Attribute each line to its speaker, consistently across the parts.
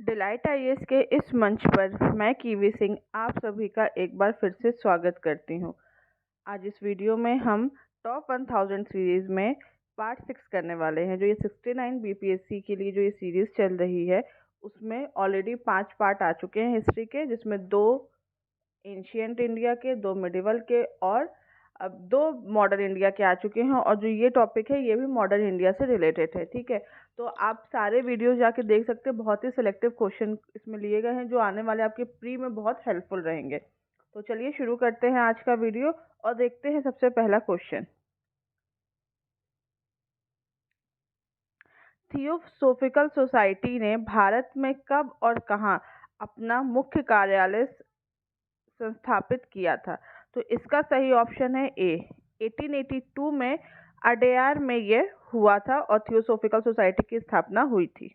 Speaker 1: Delight IAS के इस मंच पर मैं कीवी सिंह आप सभी का एक बार फिर से स्वागत करती हूँ। आज इस वीडियो में हम टॉप 1000 सीरीज़ में पार्ट 6 करने वाले हैं। जो ये 69 बीपीएससी के लिए जो ये सीरीज़ चल रही है उसमें ऑलरेडी 5 पार्ट आ चुके हैं हिस्ट्री के, जिसमें 2 एंशियंट इंडिया के, 2 मिडिवल के और अब 2 मॉडर्न इंडिया के आ चुके हैं। और जो ये टॉपिक है ये भी मॉडर्न इंडिया से रिलेटेड है। ठीक है, तो आप सारे वीडियोस जाके देख सकते हैं। बहुत ही सिलेक्टिव क्वेश्चन इसमें लिए गए हैं जो आने वाले आपके प्री में बहुत हेल्पफुल रहेंगे। तो चलिए शुरू करते हैं आज का वीडियो और देखते हैं सबसे पहला क्वेश्चन। थियोसॉफिकल सोसाइटी ने भारत में कब और कहाँ अपना मुख्य कार्यालय संस्थापित किया था? तो इसका सही ऑप्शन है ए। 1882 में अडेयार में यह हुआ था और थियोसॉफिकल सोसाइटी की स्थापना हुई थी।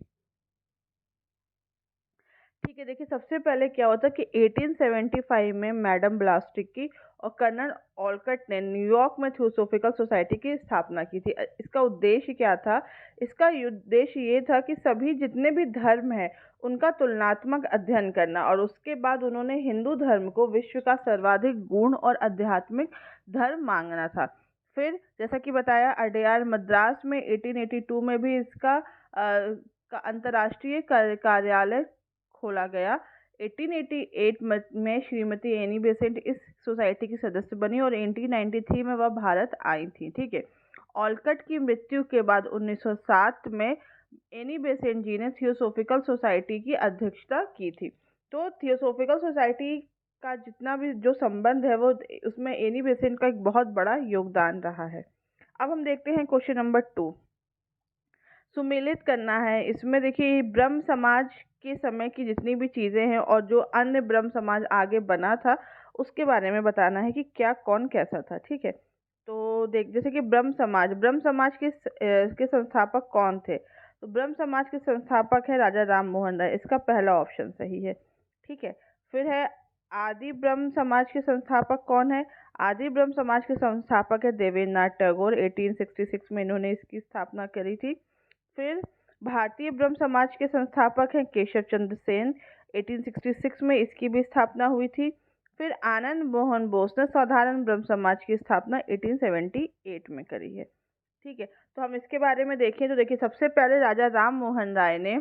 Speaker 1: ठीक है, देखिए सबसे पहले क्या हुआ था कि 1875 में मैडम ब्लास्टिकी और कर्नल ऑलकट ने न्यूयॉर्क में थियोसॉफिकल सोसाइटी की स्थापना की थी। इसका उद्देश्य क्या था? इसका उद्देश्य ये था कि सभी जितने भी धर्म हैं उनका तुलनात्मक अध्ययन करना, और उसके बाद उन्होंने हिंदू धर्म को विश्व का सर्वाधिक गूढ़ और आध्यात्मिक धर्म मांगना था। फिर जैसा कि बताया, अडेयार मद्रास में 1882 में भी इसका अंतर्राष्ट्रीय कार्यालय खोला गया। 1888 में श्रीमती एनी बेसेंट इस सोसाइटी की सदस्य बनी और 1893 में वह भारत आई थी। ठीक है, ऑलकट की मृत्यु के बाद 1907 में एनी बेसेंट जी ने थियोसॉफिकल सोसाइटी की अध्यक्षता की थी। तो थियोसॉफिकल सोसाइटी का जितना भी जो संबंध है वो उसमें एनी बेसेंट का एक बहुत बड़ा योगदान रहा है। अब हम देखते हैं क्वेश्चन नंबर 2। सुमेलित करना है। इसमें देखिए ब्रह्म समाज के समय की जितनी भी चीज़ें हैं और जो अन्य ब्रह्म समाज आगे बना था उसके बारे में बताना है कि क्या कौन कैसा था। ठीक है, तो देख जैसे कि ब्रह्म समाज के संस्थापक कौन थे? तो ब्रह्म समाज के संस्थापक है राजा राम मोहन राय। इसका पहला ऑप्शन सही है। ठीक है, फिर है आदि ब्रह्म समाज के संस्थापक कौन है? आदि ब्रह्म समाज के संस्थापक है देवेंद्रनाथ टैगोर। 1866 में इन्होंने इसकी स्थापना करी थी। फिर भारतीय ब्रह्म समाज के संस्थापक हैं केशव चंद्र सेन। 1866 में इसकी भी स्थापना हुई थी। फिर आनंद मोहन बोस ने साधारण ब्रह्म समाज की स्थापना 1878 में करी है। ठीक है, तो हम इसके बारे में देखें तो देखिए सबसे पहले राजा राम मोहन राय ने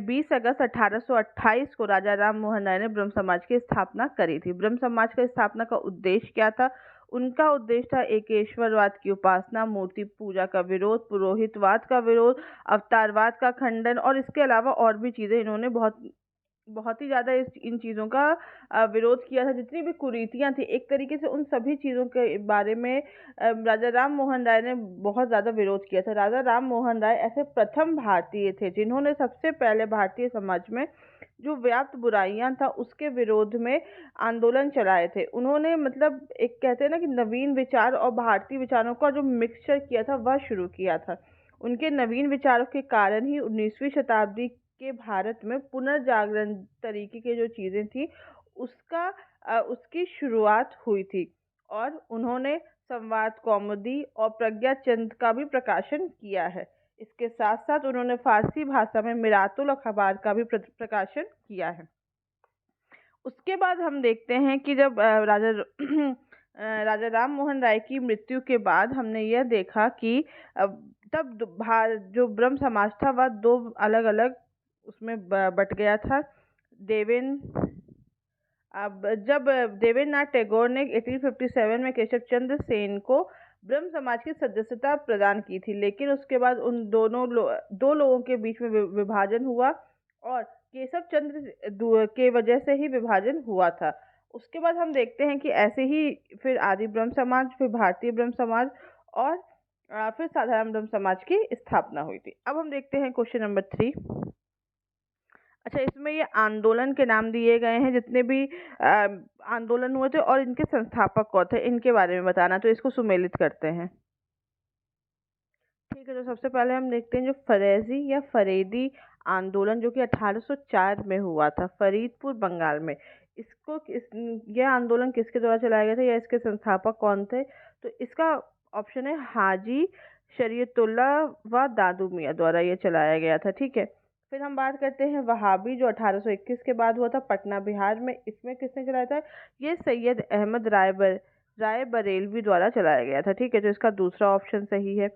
Speaker 1: 20 अगस्त 1828 को राजा राम मोहन राय ने ब्रह्म समाज की स्थापना करी थी। ब्रह्म समाज की स्थापना का उद्देश्य क्या था? उनका उद्देश्य था एकेश्वरवाद की उपासना, मूर्ति पूजा का विरोध, पुरोहितवाद का विरोध, अवतारवाद का खंडन, और इसके अलावा और भी चीज़ें इन्होंने बहुत ही ज़्यादा इन चीज़ों का विरोध किया था। जितनी भी कुरीतियाँ थी एक तरीके से उन सभी चीज़ों के बारे में राजा राम मोहन राय ने बहुत ज़्यादा विरोध किया था। राजा राम मोहन राय ऐसे प्रथम भारतीय थे जिन्होंने सबसे पहले भारतीय समाज में जो व्याप्त बुराइयां था उसके विरोध में आंदोलन चलाए थे। उन्होंने मतलब एक कहते हैं ना कि नवीन विचार और भारतीय विचारों का जो मिक्सचर किया था वह शुरू किया था। उनके नवीन विचारों के कारण ही 19वीं शताब्दी के भारत में पुनर्जागरण तरीके की जो चीज़ें थी उसकी शुरुआत हुई थी। और उन्होंने संवाद कौमुदी और प्रज्ञा चंद का भी प्रकाशन किया है। इसके साथ साथ उन्होंने फारसी भाषा में मिरातुल अखबार का भी प्रकाशन किया है। उसके बाद हम देखते हैं कि जब राजा राम मोहन राय की मृत्यु के बाद हमने यह देखा कि तब जो ब्रह्म समाज था वह 2 अलग अलग उसमें बट गया था। अब जब देवेंद्रनाथ टैगोर ने 1857 में केशव चंद्र सेन को ब्रह्म समाज की सदस्यता प्रदान की थी, लेकिन उसके बाद उन दो लोगों के बीच में विभाजन हुआ और केशव चंद्र के वजह से ही विभाजन हुआ था। उसके बाद हम देखते हैं कि ऐसे ही फिर आदि ब्रह्म समाज, फिर भारतीय ब्रह्म समाज और फिर साधारण ब्रह्म समाज की स्थापना हुई थी। अब हम देखते हैं क्वेश्चन नंबर 3। अच्छा, इसमें ये आंदोलन के नाम दिए गए हैं जितने भी आंदोलन हुए थे और इनके संस्थापक कौन थे इनके बारे में बताना। तो इसको सुमेलित करते हैं। ठीक है, तो सबसे पहले हम देखते हैं जो फरेजी या फरेदी आंदोलन जो कि 1804 में हुआ था फरीदपुर बंगाल में। यह आंदोलन किसके द्वारा चलाया गया था या इसके संस्थापक कौन थे? तो इसका ऑप्शन है हाजी शरीयतुल्लाह व दादू मियाँ द्वारा यह चलाया गया था। ठीक है, फिर हम बात करते हैं वहाबी, जो 1821 के बाद हुआ था पटना बिहार में। इसमें किसने चलाया था? ये सैयद अहमद राय बरेलवी द्वारा चलाया गया था। ठीक है, तो इसका दूसरा ऑप्शन सही है।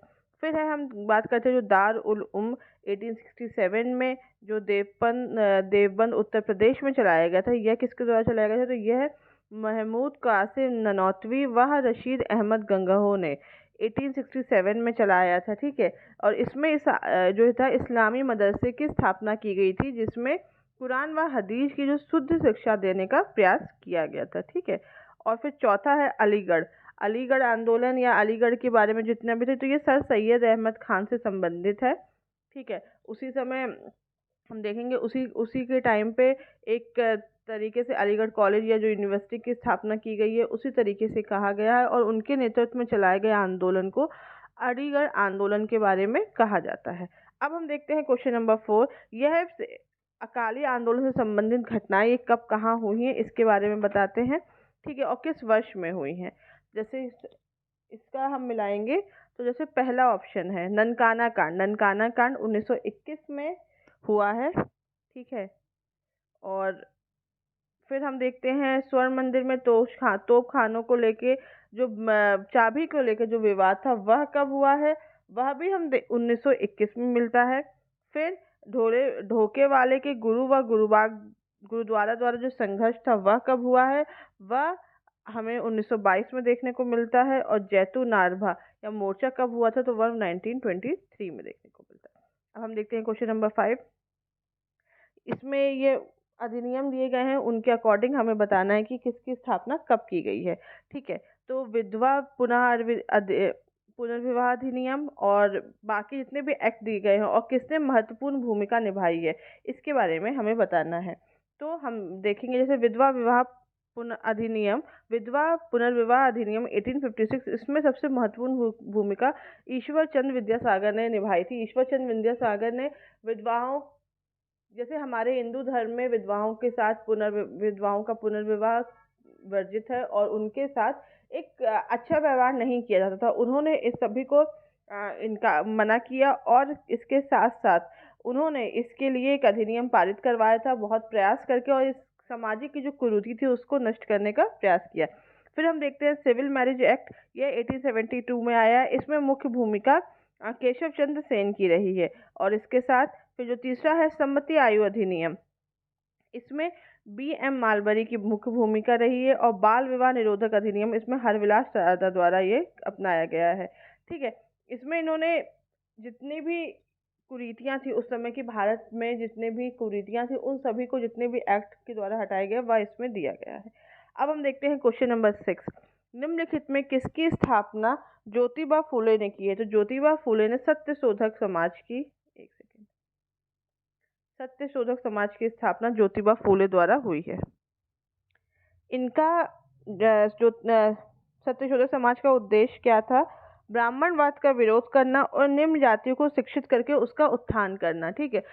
Speaker 1: फिर है हम बात करते हैं जो दार उल उम 1867 में जो देवबंद उत्तर प्रदेश में चलाया गया था, यह किसके द्वारा चलाया गया था? तो यह महमूद कासिम ननौतवी व रशीद अहमद गंगहो ने 1867 में चलाया था। ठीक है, और इसमें जो था इस्लामी मदरसे की स्थापना की गई थी, जिसमें कुरान व हदीस की जो शुद्ध शिक्षा देने का प्रयास किया गया था। ठीक है, और फिर चौथा है अलीगढ़ आंदोलन या अलीगढ़ के बारे में जितने भी थे, तो ये सर सैयद अहमद खान से संबंधित है। ठीक है, उसी समय हम देखेंगे उसी उसी के टाइम पे एक तरीके से अलीगढ़ कॉलेज या जो यूनिवर्सिटी की स्थापना की गई है, उसी तरीके से कहा गया है, और उनके नेतृत्व में चलाए गए आंदोलन को अलीगढ़ आंदोलन के बारे में कहा जाता है। अब हम देखते हैं क्वेश्चन नंबर 4। यह अकाली आंदोलन से संबंधित घटनाएं ये कब कहाँ हुई हैं, इसके बारे में बताते हैं। ठीक है, और किस वर्ष में हुई हैं। जैसे इसका हम मिलाएंगे तो जैसे पहला ऑप्शन है ननकाना कांड 1921 में हुआ है। ठीक है, और फिर हम देखते हैं स्वर्ण मंदिर में तोप खानों को लेके जो चाबी को लेके जो विवाद था वह कब हुआ है, वह भी हम 1921 में मिलता है। फिर ढोके वाले के गुरुद्वारा द्वारा जो संघर्ष था वह कब हुआ है, वह हमें 1922 में देखने को मिलता है। और जैतू नारभा या मोर्चा कब हुआ था, तो वह 1923 में देखने को मिलता है। अब हम देखते हैं क्वेश्चन नंबर 5। इसमें ये अधिनियम दिए गए हैं, उनके अकॉर्डिंग हमें बताना है कि किसकी स्थापना कब की गई है। ठीक है, तो विधवा पुनर्विवाह अधिनियम और बाकी जितने भी एक्ट दिए गए हैं और किसने महत्वपूर्ण भूमिका निभाई है, इसके बारे में हमें बताना है। तो हम देखेंगे जैसे विधवा पुनर्विवाह अधिनियम 1856, इसमें सबसे महत्वपूर्ण भूमिका ईश्वर चंद्र विद्यासागर ने निभाई थी। ईश्वर चंद्र विद्यासागर ने विधवाओं, जैसे हमारे हिंदू धर्म में विधवाओं का पुनर्विवाह वर्जित है और उनके साथ एक अच्छा व्यवहार नहीं किया जाता था, उन्होंने इस सभी को इनका मना किया और इसके साथ साथ उन्होंने इसके लिए एक अधिनियम पारित करवाया था बहुत प्रयास करके, और इस सामाजिक की जो कुरीति थी उसको नष्ट करने का प्रयास किया। फिर हम देखते हैं सिविल मैरिज एक्ट, यह 1872 में आया। इसमें मुख्य भूमिका केशव चंद्र सेन की रही है। और इसके साथ फिर जो तीसरा है सम्मति आयु अधिनियम, इसमें B.M. मालबरी की मुख्य भूमिका रही है। और बाल विवाह निरोधक अधिनियम, इसमें हरविलास सारदा द्वारा ये अपनाया गया है। ठीक है, इसमें इन्होंने जितनी भी कुरीतियां थी उस समय की भारत में, जितने भी कुरीतियां थी उन सभी को जितने भी एक्ट के द्वारा हटाया गया वह इसमें दिया गया है। अब हम देखते हैं क्वेश्चन नंबर 6। निम्नलिखित में किसकी स्थापना ज्योतिबा फूले ने की है? तो ज्योतिबा फूले ने सत्यशोधक समाज की स्थापना ज्योतिबा फूले द्वारा हुई है। इनका जो सत्यशोधक समाज का उद्देश्य क्या था? ब्राह्मणवाद का विरोध करना और निम्न जातियों को शिक्षित करके उसका उत्थान करना। ठीक है,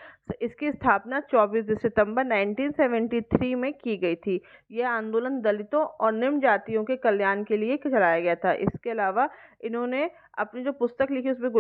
Speaker 1: इसकी स्थापना 24 सितंबर 1973 में की गई थी। यह आंदोलन दलितों और निम्न जातियों के कल्याण के लिए चलाया गया था। इसके अलावा इन्होंने अपनी जो पुस्तक लिखी उसमें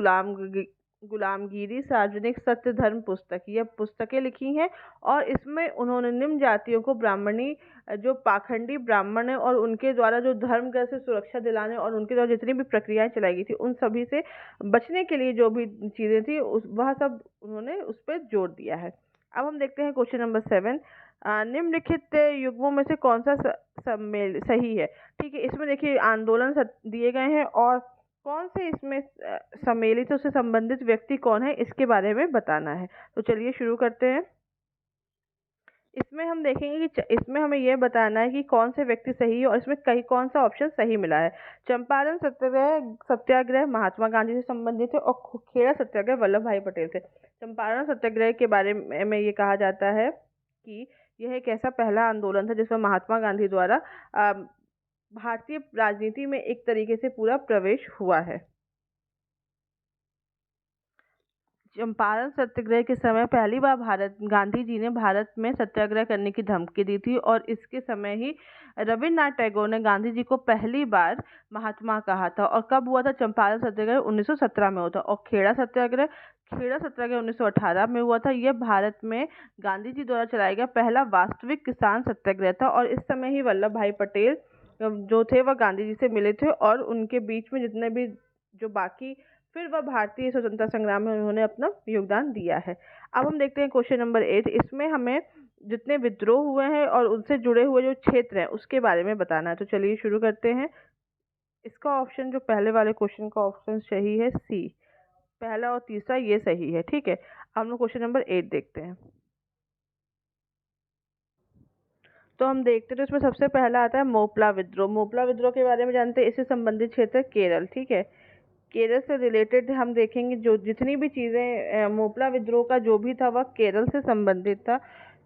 Speaker 1: गुलामगिरी सार्वजनिक सत्य धर्म पुस्तक, यह पुस्तकें लिखी हैं और इसमें उन्होंने निम्न जातियों को ब्राह्मणी जो पाखंडी ब्राह्मण है और उनके द्वारा जो धर्म से सुरक्षा दिलाने और उनके द्वारा जितनी भी प्रक्रियाएं चलाई गई थी उन सभी से बचने के लिए जो भी चीज़ें थी वह सब उन्होंने उस पर जोर दिया है। अब हम देखते हैं क्वेश्चन नंबर 7। निम्नलिखित युग्मों में से कौन सा सही है? ठीक है, इसमें देखिए आंदोलन दिए गए हैं और कौन से इसमें सम्मिलित उससे संबंधित व्यक्ति कौन है इसके बारे में बताना है। तो चलिए शुरू करते हैं। इसमें हम देखेंगे कि इसमें हमें यह बताना है कि कौन से व्यक्ति सही है और इसमें कौन सा ऑप्शन सही मिला है। चंपारण सत्याग्रह महात्मा गांधी से संबंधित है और खेड़ा सत्याग्रह वल्लभ भाई पटेल से। चंपारण सत्याग्रह के बारे में ये कहा जाता है कि यह एक ऐसा पहला आंदोलन था जिसमें महात्मा गांधी द्वारा भारतीय राजनीति में एक तरीके से पूरा प्रवेश हुआ है। चंपारण सत्याग्रह के समय पहली बार गांधी जी ने भारत में सत्याग्रह करने की धमकी दी थी और इसके समय ही रविन्द्रनाथ टैगोर ने गांधी जी को पहली बार महात्मा कहा था। और कब हुआ था? चंपारण सत्याग्रह 1917 में हुआ था। और खेड़ा सत्याग्रह खेड़ा सत्याग्रह 1918 में हुआ था। यह भारत में गांधी जी द्वारा चलाया गया पहला वास्तविक किसान सत्याग्रह था और इस समय ही वल्लभ भाई पटेल जो थे वह गांधी जी से मिले थे और उनके बीच में जितने भी जो बाकी फिर वह भारतीय स्वतंत्रता संग्राम में उन्होंने अपना योगदान दिया है। अब हम देखते हैं क्वेश्चन नंबर 8। इसमें हमें जितने विद्रोह हुए हैं और उनसे जुड़े हुए जो क्षेत्र हैं उसके बारे में बताना है। तो चलिए शुरू करते हैं। इसका ऑप्शन जो पहले वाले क्वेश्चन का ऑप्शन सही है सी, पहला और तीसरा ये सही है। ठीक है, अब हम लोग क्वेश्चन नंबर 8 देखते हैं। तो हम देखते हैं तो इसमें सबसे पहला आता है मोपला विद्रोह। मोपला विद्रोह के बारे में जानते हैं, इससे संबंधित क्षेत्र केरल। ठीक है, केरल से रिलेटेड हम देखेंगे जो जितनी भी चीज़ें मोपला विद्रोह का जो भी था वह केरल से संबंधित था।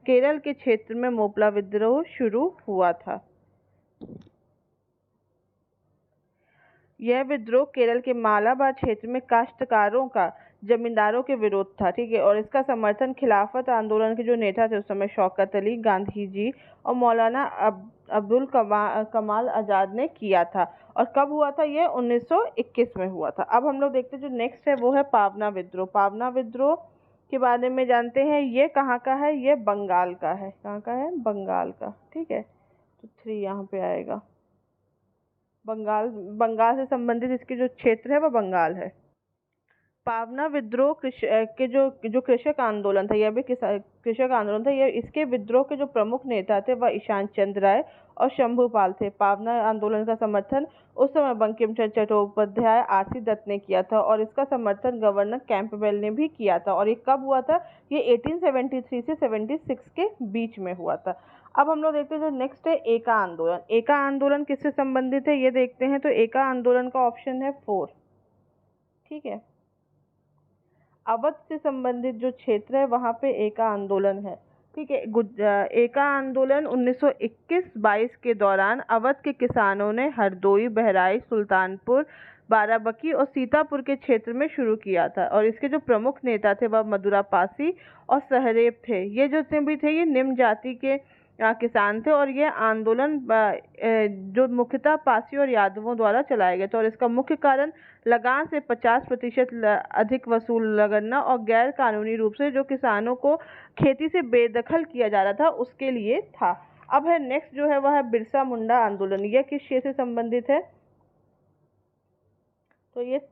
Speaker 1: केरल के क्षेत्र में मोपला विद्रोह शुरू हुआ था। यह विद्रोह केरल के मालाबार क्षेत्र में काश्तकारों का जमींदारों के विरोध था। ठीक है, और इसका समर्थन खिलाफत आंदोलन के जो नेता थे उस समय शौकत अली, गांधी जी और मौलाना अब्दुल कमाल आज़ाद ने किया था। और कब हुआ था? यह 1921 में हुआ था। अब हम लोग देखते हैं जो नेक्स्ट है वो है पावना विद्रोह। पावना विद्रोह के बारे में जानते हैं, ये कहाँ का है? ये बंगाल का है। कहाँ का है? बंगाल का। ठीक है, तो 3 यहाँ पे आएगा। बंगाल से संबंधित इसके जो क्षेत्र है वह बंगाल है। पावना विद्रोह के जो कृषक आंदोलन था, यह भी कृषक आंदोलन था। यह इसके विद्रोह के जो प्रमुख नेता थे वह ईशान चंद्र राय और शंभूपाल थे। पावना आंदोलन का समर्थन उस समय बंकिम चंद्र चट्टोपाध्याय, आरसी दत्त ने किया था और इसका समर्थन गवर्नर कैंपबेल ने भी किया था। और ये कब हुआ था? ये 1873 से 76 के बीच में हुआ था। अब हम लोग देखते हैं जो नेक्स्ट है एका आंदोलन। एका आंदोलन किससे संबंधित है ये देखते हैं। तो एका आंदोलन का ऑप्शन है 4। ठीक है, अवध से संबंधित जो क्षेत्र है वहाँ पे एका आंदोलन है। ठीक है, एका आंदोलन 1921-22 के दौरान अवध के किसानों ने हरदोई, बहराइच, सुल्तानपुर, बाराबंकी और सीतापुर के क्षेत्र में शुरू किया था और इसके जो प्रमुख नेता थे वह मदुरा पासी और सहरेब थे। ये जो भी थे ये निम्न जाति के किसान थे और ये आंदोलन जो मुख्यतः पासी और यादवों द्वारा चलाए गए थे और इसका मुख्य कारण लगान से 50% अधिक वसूल करना और गैर कानूनी रूप से जो किसानों को खेती से बेदखल किया जा रहा था उसके लिए था। अब है नेक्स्ट जो है वह है बिरसा मुंडा आंदोलन। यह किस क्षेत्र से संबंधित है? तो ये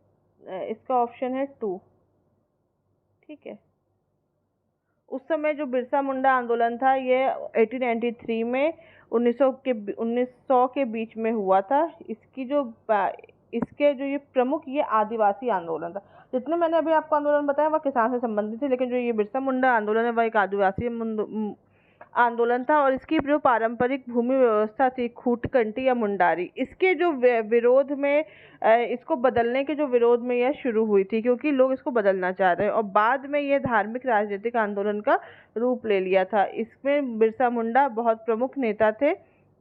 Speaker 1: इसका ऑप्शन है 2। ठीक है, उस समय जो बिरसा मुंडा आंदोलन था ये 1893 में 1900 के बीच में हुआ था। इसके जो ये प्रमुख ये आदिवासी आंदोलन था। जितने मैंने अभी आपको आंदोलन बताया वह किसान से संबंधित थे, लेकिन जो ये बिरसा मुंडा आंदोलन है वह एक आदिवासी आंदोलन था और इसकी जो पारंपरिक भूमि व्यवस्था थी खूटकंटी या मुंडारी, इसके जो विरोध में इसको बदलने के जो विरोध में यह शुरू हुई थी क्योंकि लोग इसको बदलना चाह रहे हैं और बाद में यह धार्मिक राजनीतिक आंदोलन का रूप ले लिया था। इसमें बिरसा मुंडा बहुत प्रमुख नेता थे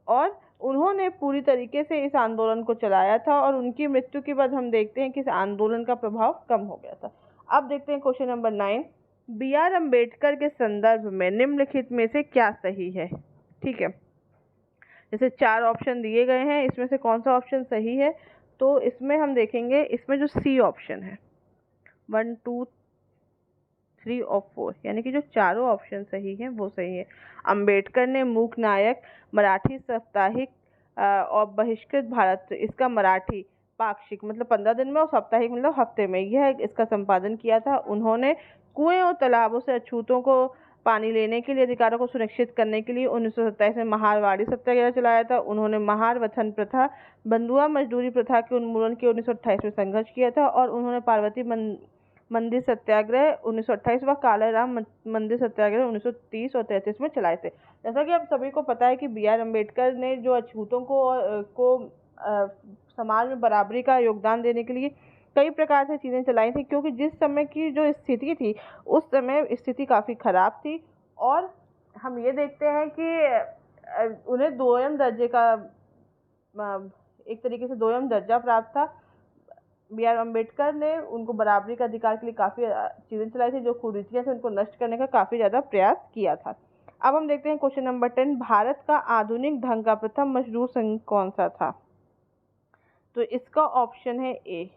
Speaker 1: और उन्होंने पूरी तरीके से इस आंदोलन को चलाया था और उनकी मृत्यु के बाद हम देखते हैं कि इस आंदोलन का प्रभाव कम हो गया था। अब देखते हैं क्वेश्चन नंबर 9। B.R. अम्बेडकर के संदर्भ में निम्नलिखित में से क्या सही है? ठीक है, जैसे 4 ऑप्शन दिए गए हैं, इसमें से कौन सा ऑप्शन सही है? तो इसमें हम देखेंगे, इसमें जो सी ऑप्शन है 1, 2, 3 और 4 यानी कि जो चारों ऑप्शन सही हैं वो सही है। अम्बेडकर ने मूक नायक, मराठी साप्ताहिक और बहिष्कृत भारत, इसका मराठी पाक्षिक मतलब 15 दिन में और साप्ताहिक मतलब हफ्ते में यह इसका संपादन किया था। उन्होंने कुएं और तालाबों से अछूतों को पानी लेने के लिए अधिकारों को सुनिश्चित करने के लिए 1927 में महारवाड़ी सत्याग्रह चलाया था। उन्होंने महार वथन प्रथा, बंधुआ मजदूरी प्रथा के उन्मूलन के 1928 में संघर्ष किया था और उन्होंने पार्वती मंदिर सत्याग्रह 1928 व कालाराम मंदिर सत्याग्रह 1930 और 33 में चलाए थे। जैसा कि आप सभी को पता है कि B.R. अम्बेडकर ने जो अछूतों को समाज में बराबरी का योगदान देने के लिए कई प्रकार से चीज़ें चलाई थी क्योंकि जिस समय की जो स्थिति थी उस समय स्थिति काफ़ी ख़राब थी और हम ये देखते हैं कि उन्हें दोयम दर्जे का एक तरीके से दोयम दर्जा प्राप्त था। B.R. अम्बेडकर ने उनको बराबरी का अधिकार के लिए काफ़ी चीज़ें चलाई थी, जो कुरीतियाँ थी उनको नष्ट करने का काफ़ी ज़्यादा प्रयास किया था। अब हम देखते हैं क्वेश्चन नंबर 10। भारत का आधुनिक ढंग का प्रथम मजदूर संघ कौन सा था? तो इसका ऑप्शन है A,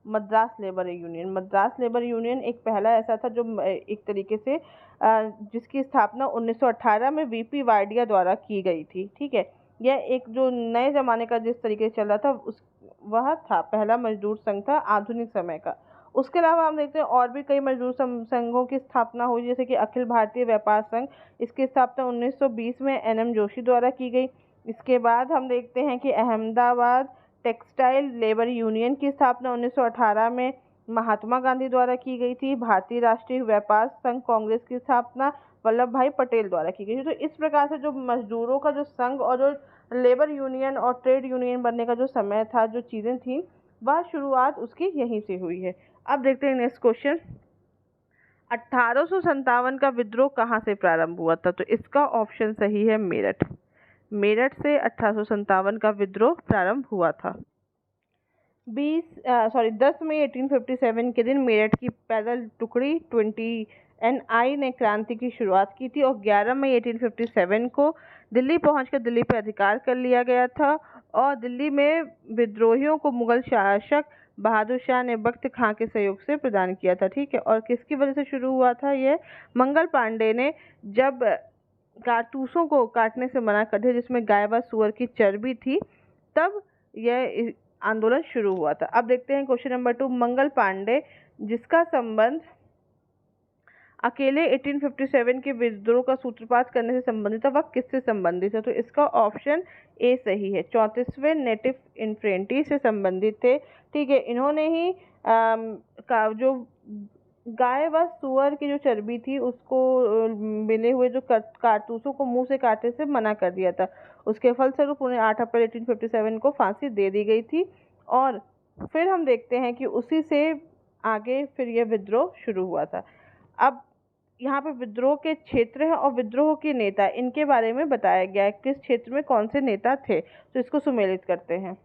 Speaker 1: Madras labour union. Madras labour union एक पहला ऐसा था जो एक तरीके से जिसकी स्थापना 1918 में वीपी वाडिया द्वारा की गई थी। ठीक है, यह एक जो नए ज़माने का जिस तरीके से चल रहा था उस वह था पहला मजदूर संघ था आधुनिक समय का। उसके अलावा हम देखते हैं और भी कई मजदूर संघों की स्थापना हुई, जैसे कि अखिल भारतीय व्यापार संघ। इसकी स्थापना 1920 में एनएम जोशी द्वारा की गई। इसके बाद हम देखते हैं कि अहमदाबाद टेक्सटाइल लेबर यूनियन की स्थापना 1918 में महात्मा गांधी द्वारा की गई थी। भारतीय राष्ट्रीय व्यापार संघ कांग्रेस की स्थापना वल्लभ भाई पटेल द्वारा की गई थी। तो इस प्रकार से जो मजदूरों का जो संघ और जो लेबर यूनियन और ट्रेड यूनियन बनने का जो समय था, जो चीज़ें थी, वह शुरुआत उसकी यहीं से हुई है। अब देखते हैं नेक्स्ट क्वेश्चन। 1857 का विद्रोह कहाँ से प्रारंभ हुआ था? तो इसका ऑप्शन सही है मेरठ। मेरठ से 1857 का विद्रोह प्रारंभ हुआ था। 10 मई 1857 के दिन मेरठ की पैदल टुकड़ी 20NI ने क्रांति की शुरुआत की थी और 11 मई 1857 को दिल्ली पहुंचकर दिल्ली पर अधिकार कर लिया गया था और दिल्ली में विद्रोहियों को मुगल शासक बहादुर शाह ने बख्त खां के सहयोग से प्रदान किया था। ठीक है, और किसकी वजह से शुरू हुआ था? यह मंगल पांडे ने जब कारतूसों को काटने से मना कर दिया, जिसमें गाय व सुअर की चर्बी थी, तब यह आंदोलन शुरू हुआ था। अब देखते हैं क्वेश्चन नंबर 2। मंगल पांडे जिसका संबंध अकेले 1857 के विद्रोह का सूत्रपात करने से संबंधित था, वह किससे संबंधित है? तो इसका ऑप्शन ए सही है, 34वें नेटिव इन्फेंट्री से संबंधित थे। ठीक है, इन्होंने ही जो गाय व सुअर की जो चर्बी थी उसको मिले हुए जो कारतूसों को मुंह से काटने से मना कर दिया था। उसके फलस्वरूप उन्हें 8 अप्रैल 1857 को फांसी दे दी गई थी और फिर हम देखते हैं कि उसी से आगे फिर यह विद्रोह शुरू हुआ था। अब यहाँ पे विद्रोह के क्षेत्र हैं और विद्रोह के नेता, इनके बारे में बताया गया है किस क्षेत्र में कौन से नेता थे। तो इसको सुमेलित करते हैं।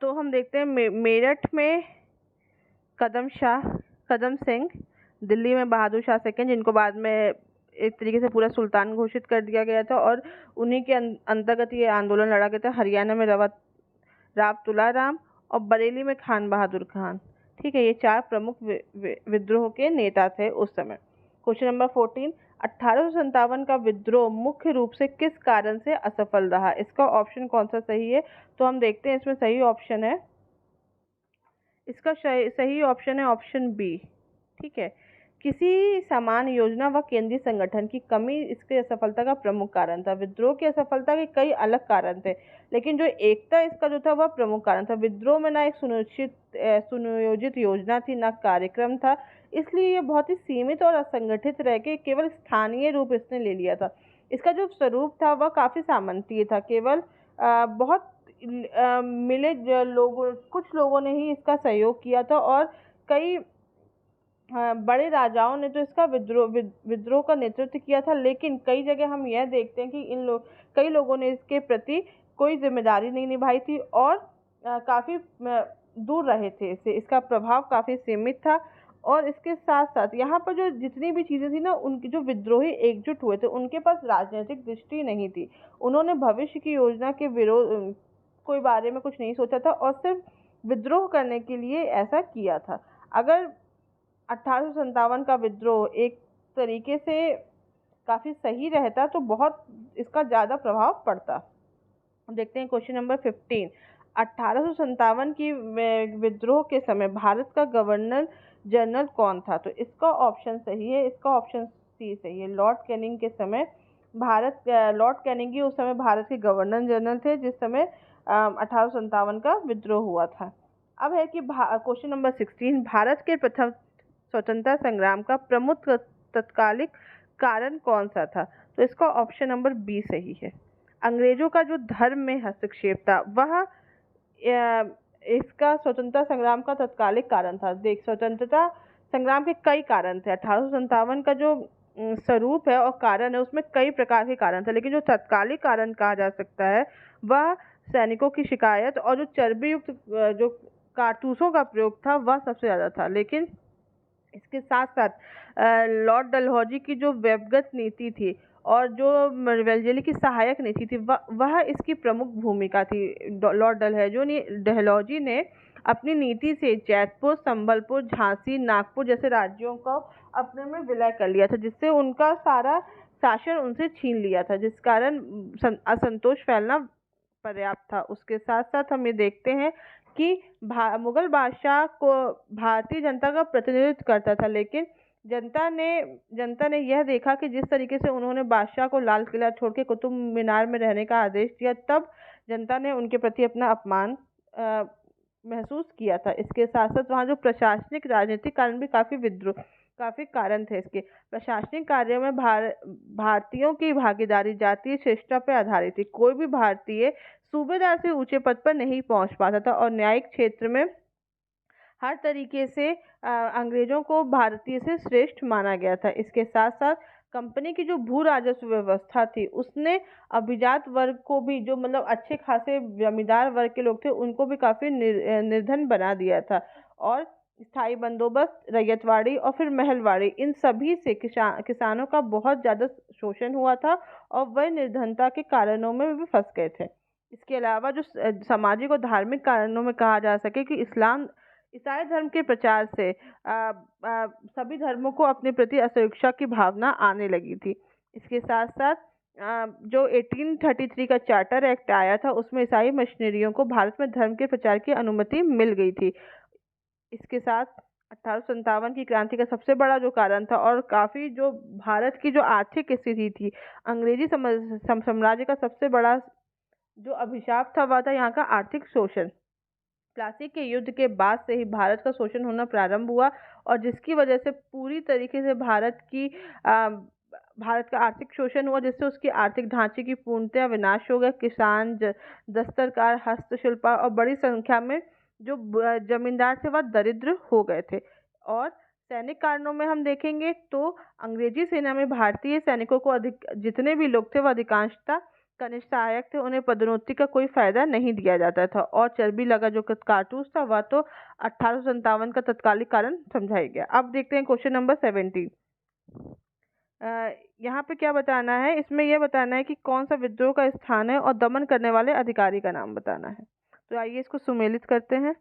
Speaker 1: तो हम देखते हैं मेरठ में कदम सिंह, दिल्ली में बहादुर शाह सेकंड, जिनको बाद में एक तरीके से पूरा सुल्तान घोषित कर दिया गया था और उन्हीं के अंतर्गत ये आंदोलन लड़ा गया था। हरियाणा में राव तुलाराम और बरेली में खान बहादुर खान। ठीक है, ये 4 प्रमुख विद्रोह के नेता थे उस समय। Question number 14। 1857 का विद्रोह मुख्य रूप से किस कारण से असफल रहा? इसका ऑप्शन कौन सा सही है? तो हम देखते हैं, इसमें सही ऑप्शन है, इसका सही ऑप्शन है ऑप्शन बी। ठीक है, किसी समान योजना व केंद्रीय संगठन की कमी इसके असफलता का प्रमुख कारण था। विद्रोह की असफलता के कई अलग कारण थे, लेकिन जो एकता इसका जो था वह प्रमुख कारण था। विद्रोह में ना एक सुनियोजित योजना थी, ना कार्यक्रम था, इसलिए ये बहुत ही सीमित और असंगठित रह के केवल स्थानीय रूप इसने ले लिया था। इसका जो स्वरूप था वह काफी सामंतीय था, केवल बहुत मिले लोगों, कुछ लोगों ने ही इसका सहयोग किया था और कई बड़े राजाओं ने तो इसका विद्रोह का नेतृत्व किया था, लेकिन कई जगह हम यह देखते हैं कि कई लोगों ने इसके प्रति कोई जिम्मेदारी नहीं निभाई थी और काफ़ी दूर रहे थे इससे। इसका प्रभाव काफ़ी सीमित था और इसके साथ साथ यहाँ पर जो जितनी भी चीज़ें थी ना, उनकी जो विद्रोही एकजुट हुए थे उनके पास राजनीतिक दृष्टि नहीं थी। उन्होंने भविष्य की योजना के विरोध कोई बारे में कुछ नहीं सोचा था और सिर्फ विद्रोह करने के लिए ऐसा किया था। अगर 1857 का विद्रोह एक तरीके से काफ़ी सही रहता तो बहुत इसका ज़्यादा प्रभाव पड़ता। देखते हैं क्वेश्चन नंबर 15। 1857 की विद्रोह के समय भारत का गवर्नर जनरल कौन था? तो इसका ऑप्शन सही है, इसका ऑप्शन सी सही है। लॉर्ड कैनिंग के समय लॉर्ड कैनिंग ही उस समय भारत के गवर्नर जनरल थे जिस समय 1857 का विद्रोह हुआ था। अब है कि क्वेश्चन नंबर 16। भारत के प्रथम स्वतंत्रता संग्राम का प्रमुख तत्कालिक कारण कौन सा था? तो इसका ऑप्शन नंबर बी सही है। अंग्रेजों का जो धर्म में हस्तक्षेप था वह इसका स्वतंत्रता संग्राम का तत्कालिक कारण था। देख, स्वतंत्रता संग्राम के कई कारण थे। 1857 का जो स्वरूप है और कारण है उसमें कई प्रकार के कारण थे, लेकिन जो तत्कालिक कारण कहा जा सकता है वह सैनिकों की शिकायत और जो चर्बी युक्त जो कारतूसों का प्रयोग था वह सबसे ज़्यादा था। लेकिन इसके साथ साथ लॉर्ड डलहौजी की जो व्यक्तिगत नीति थी और जो वेल्लेस्ली की सहायक नीति थी वह इसकी प्रमुख भूमिका थी। लॉर्ड डलहौजी ने अपनी नीति से जैतपुर, संबलपुर, झांसी, नागपुर जैसे राज्यों को अपने में विलय कर लिया था, जिससे उनका सारा शासन उनसे छीन लिया था, जिस कारण असंतोष फैलना पर्याप्त था। उसके साथ साथ हम ये देखते हैं कि मुगल बादशाह को भारतीय जनता का प्रतिनिधित्व करता था, लेकिन जनता ने यह देखा कि जिस तरीके से उन्होंने बादशाह को लाल किला छोड़ के कुतुब मीनार में रहने का आदेश दिया, तब जनता ने उनके प्रति अपना अपमान महसूस किया था। इसके साथ साथ वहाँ जो प्रशासनिक राजनीतिक कारण भी काफी कारण थे। इसके प्रशासनिक कार्यों में भारतीयों की भागीदारी जातीय श्रेष्ठता पर आधारित थी। कोई भी भारतीय सूबेदार से ऊंचे पद पर नहीं पहुंच पाता था और न्यायिक क्षेत्र में हर तरीके से अंग्रेजों को भारतीय से श्रेष्ठ माना गया था। इसके साथ साथ कंपनी की जो भू राजस्व व्यवस्था थी, उसने अभिजात वर्ग को भी, जो मतलब अच्छे खासे जमींदार वर्ग के लोग थे, उनको भी काफी निर्धन बना दिया था। और स्थायी बंदोबस्त, रैयतवाड़ी और फिर महलवाड़ी, इन सभी से किसानों का बहुत ज्यादा शोषण हुआ था और वह निर्धनता के कारणों में भी फंस गए थे। इसके अलावा जो सामाजिक और धार्मिक कारणों में कहा जा सके कि ईसाई धर्म के प्रचार से सभी धर्मों को अपने प्रति असुरक्षा की भावना आने लगी थी। इसके साथ साथ जो 1833 का चार्टर एक्ट आया था, उसमें ईसाई मिशनरियों को भारत में धर्म के प्रचार की अनुमति मिल गई थी। इसके साथ 1857 की क्रांति का सबसे बड़ा जो कारण था और काफी जो भारत की जो आर्थिक स्थिति थी, अंग्रेजी साम्राज्य का सबसे बड़ा जो अभिशाप था वह था यहाँ का आर्थिक शोषण। प्लासी के युद्ध के बाद से ही भारत का शोषण होना प्रारंभ हुआ और जिसकी वजह से पूरी तरीके से भारत का आर्थिक शोषण हुआ, जिससे उसकी आर्थिक ढांचे की पूर्णतया विनाश हो गया। किसान, दस्तकार, हस्तशिल्पा और बड़ी संख्या में जो जमींदार थे वह दरिद्र हो गए थे। और सैनिक कारणों में हम देखेंगे तो अंग्रेजी सेना में भारतीय सैनिकों को जितने भी लोग थे वह अधिकांशतः कनिष्ठ सहायक थे। उन्हें पदोन्नति का कोई फायदा नहीं दिया जाता था और चर्बी लगा जो कारतूस था वह तो 1857 का तत्कालिक कारण समझाया गया। अब देखते हैं क्वेश्चन नंबर 17। यहाँ पे क्या बताना है, इसमें यह बताना है कि कौन सा विद्रोह का स्थान है और दमन करने वाले अधिकारी का नाम बताना है। तो आइए इसको सुमेलित करते हैं।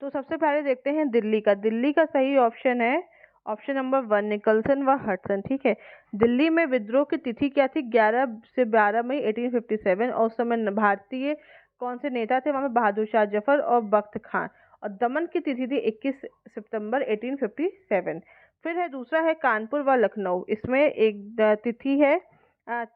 Speaker 1: तो सबसे पहले देखते हैं दिल्ली का सही ऑप्शन है ऑप्शन नंबर 1 निकलसन व हडसन। ठीक है, दिल्ली में विद्रोह की तिथि क्या थी? 11 से 12 मई 1857 और उस समय भारतीय कौन से नेता थे? वहाँ पे बहादुर शाह जफर और बख्त खान। और दमन की तिथि थी 21 सितंबर 1857। फिर है दूसरा है कानपुर व लखनऊ, इसमें एक तिथि है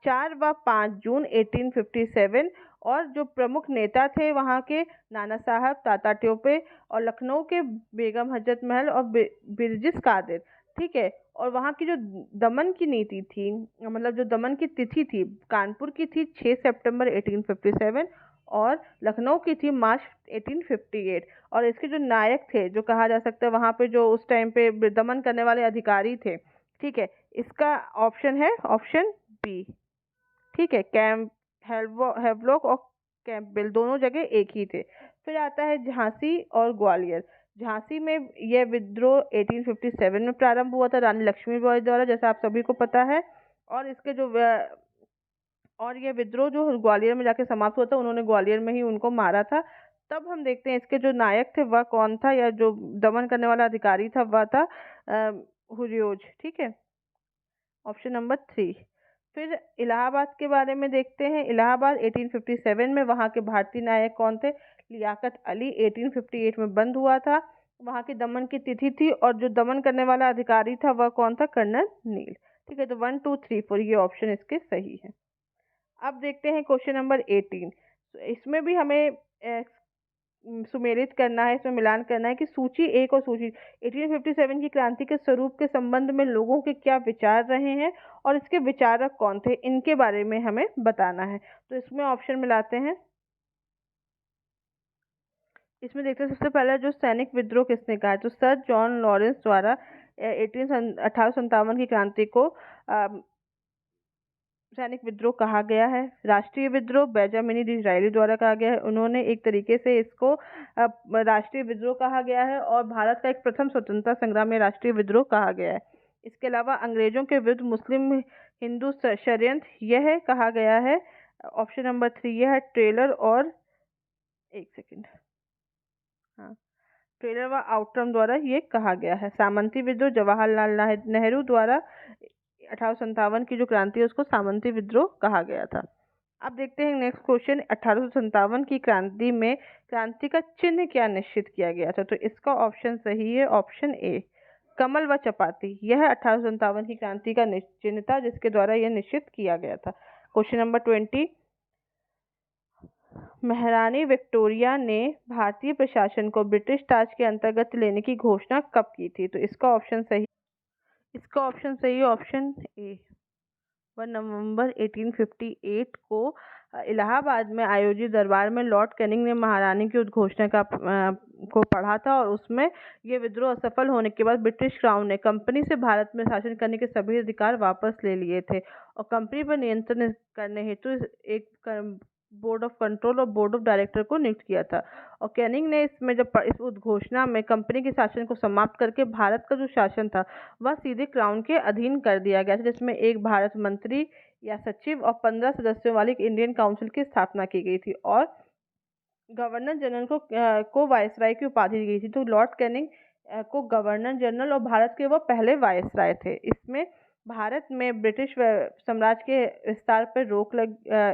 Speaker 1: 4 व 5 जून 1857 और जो प्रमुख नेता थे वहाँ के नाना साहब, ताता टोपे और लखनऊ के बेगम हजरत महल और बिरजिस कादिर। ठीक है, और वहाँ की जो दमन की नीति थी, मतलब जो दमन की तिथि थी, कानपुर की थी 6 सितंबर 1857 और लखनऊ की थी मार्च 1858। और इसके जो नायक थे, जो कहा जा सकता है वहाँ पे जो उस टाइम पे दमन करने वाले अधिकारी थे, ठीक है, इसका ऑप्शन है ऑप्शन बी। ठीक है, कैंप हेवलॉक और कैंपबेल दोनों जगह एक ही थे। फिर आता है झांसी और ग्वालियर। झांसी में यह विद्रोह 1857 में प्रारंभ हुआ था रानी लक्ष्मीबाई द्वारा, जैसा आप सभी को पता है। और इसके जो और यह विद्रोह जो ग्वालियर में जाके समाप्त हुआ था, उन्होंने ग्वालियर में ही उनको मारा था। तब हम देखते हैं इसके जो नायक थे वह कौन था, या जो दमन करने वाला अधिकारी था वह था हुरियोज। ठीक है, ऑप्शन नंबर 3। फिर इलाहाबाद के बारे में देखते हैं। इलाहाबाद 1857 में वहाँ के भारतीय नायक कौन थे? लियाकत अली। 1858 में बंद हुआ था, वहाँ की दमन की तिथि थी और जो दमन करने वाला अधिकारी था वह कौन था? कर्नल नील। ठीक है, तो 1 2 3 4 ये ऑप्शन इसके सही है। अब देखते हैं क्वेश्चन नंबर 18। इसमें भी हमें सुमेलित करना है, इसमें मिलान करना है कि सूची 1 और सूची 1857 की क्रांति के स्वरूप के संबंध में लोगों के क्या विचार रहे हैं और इसके विचारक कौन थे, इनके बारे में हमें बताना है। तो इसमें ऑप्शन मिलाते हैं। इसमें देखते हैं सबसे पहले जो सैनिक विद्रोह किसने कहा है, तो सर जॉन लॉरेंस द्वारा 1857 की क्रांति को सैनिक विद्रोह कहा गया है। राष्ट्रीय विद्रोह बेंजामिन डिज़रायली द्वारा कहा गया है, उन्होंने एक तरीके से इसको राष्ट्रीय विद्रोह कहा गया है और भारत का एक प्रथम स्वतंत्रता संग्राम में राष्ट्रीय विद्रोह कहा गया है। इसके अलावा अंग्रेजों के विरुद्ध मुस्लिम हिंदू षड्यंत्र यह कहा गया है। ऑप्शन नंबर 3 यह है ट्रेलर और एक सेकंड हाँ, ट्रेलर व आउटरम द्वारा ये कहा गया है। सामंती विद्रोह जवाहरलाल नेहरू द्वारा 1857 की जो क्रांति है उसको सामंती विद्रोह कहा गया था। अब देखते हैं नेक्स्ट क्वेश्चन, 1857 की क्रांति में क्रांति का चिन्ह क्या निश्चित किया गया था? तो इसका ऑप्शन सही है ऑप्शन ए, कमल व चपाती। यह 1857 की क्रांति का चिन्ह था जिसके द्वारा यह निश्चित किया गया था। क्वेश्चन नंबर 20, महारानी विक्टोरिया ने भारतीय प्रशासन को ब्रिटिश ताज के अंतर्गत लेने की घोषणा कब की थी? तो इसका ऑप्शन सही है ऑप्शन ए, 1 नवंबर 1858 को इलाहाबाद में आयोजित दरबार में लॉर्ड कैनिंग ने महारानी की उद्घोषणा को पढ़ा था और उसमें ये विद्रोह असफल होने के बाद ब्रिटिश क्राउन ने कंपनी से भारत में शासन करने के सभी अधिकार वापस ले लिए थे और कंपनी पर नियंत्रण करने हेतु एक बोर्ड ऑफ कंट्रोल और बोर्ड ऑफ डायरेक्टर को नियुक्त किया था। और कैनिंग ने इसमें जब इस उद्घोषणा में कंपनी के शासन को समाप्त करके भारत का जो शासन था वह सीधे क्राउन के अधीन कर दिया गया था, जिसमें एक भारत मंत्री या सचिव और 15 सदस्यों वाली इंडियन काउंसिल की स्थापना की गई थी और गवर्नर जनरल को वायसराय की उपाधि दी गई थी। तो लॉर्ड कैनिंग को गवर्नर जनरल और भारत के वो पहले वायसराय थे। इसमें भारत में ब्रिटिश साम्राज्य के विस्तार पर रोक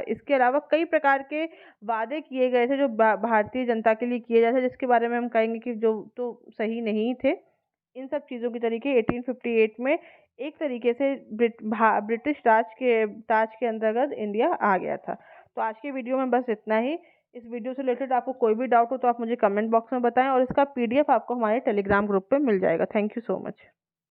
Speaker 1: इसके अलावा कई प्रकार के वादे किए गए थे जो भारतीय जनता के लिए किए जाते थे, जिसके बारे में हम कहेंगे कि जो तो सही नहीं थे। इन सब चीज़ों के तरीके 1858 में एक तरीके से ब्रिटिश ताज के अंतर्गत इंडिया आ गया था। तो आज के वीडियो में बस इतना ही। इस वीडियो से रिलेटेड आपको कोई भी डाउट हो तो आप मुझे कमेंट बॉक्स में बताएं और इसका PDF आपको हमारे टेलीग्राम ग्रुप पे मिल जाएगा। Thank you so much.